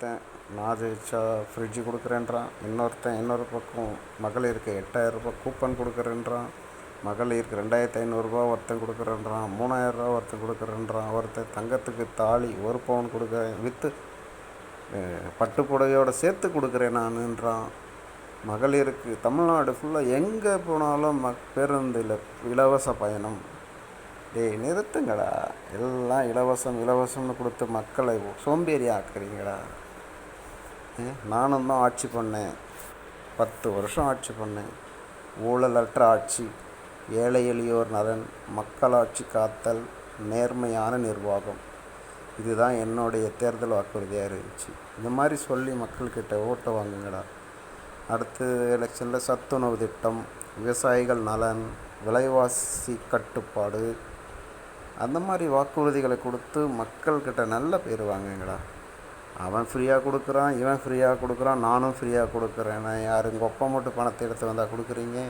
நான் ஜெயிச்சா ஃப்ரிட்ஜு கொடுக்குறேன்றான். இன்னொரு பக்கம் மகளிருக்கு 8000 கூப்பன் கொடுக்குறேன்றான். மகளிருக்கு 2500 ஒருத்தன் கொடுக்குறேன்றான். 3000 ஒருத்தன் கொடுக்குறேன்றான். ஒருத்தன் தங்கத்துக்கு தாலி 1 பவுன் கொடுக்குறேன் விற்று பட்டு புடவையோடு சேர்த்து கொடுக்குறேன் நானுன்றான். மகளிருக்கு தமிழ்நாடு ஃபுல்லாக எங்கே போனாலும் பேருந்தில் இலவச பயணம். டேய் நிறுத்துங்கடா, எல்லாம் இலவசம்னு கொடுத்து மக்களை சோம்பேறி ஆக்குறீங்கடா. நானும் தான் ஆட்சி பண்ணேன், 10 வருஷம் ஆட்சி பண்ணேன். ஊழலற்ற ஆட்சி, ஏழை எளியோர் நலன், மக்களாட்சி காத்தல், நேர்மையான நிர்வாகம், இதுதான் என்னுடைய தேர்தல் வாக்குறுதியாக இருந்துச்சு. இந்த மாதிரி சொல்லி மக்கள்கிட்ட ஓட்டை வாங்குங்கடா. அடுத்து எலெக்ஷனில் சத்துணவு திட்டம், விவசாயிகள் நலன், விலைவாசி கட்டுப்பாடு, அந்த மாதிரி வாக்குறுதிகளை கொடுத்து மக்கள்கிட்ட நல்ல பேர் வாங்குங்கடா. அவன் ஃப்ரீயாக கொடுக்குறான், இவன் ஃப்ரீயாக கொடுக்குறான், நானும் ஃப்ரீயாக கொடுக்குறேன். நான் யார்? உங்கள் அப்பா மட்டும் பணத்தை எடுத்து வந்தால் கொடுக்குறீங்க?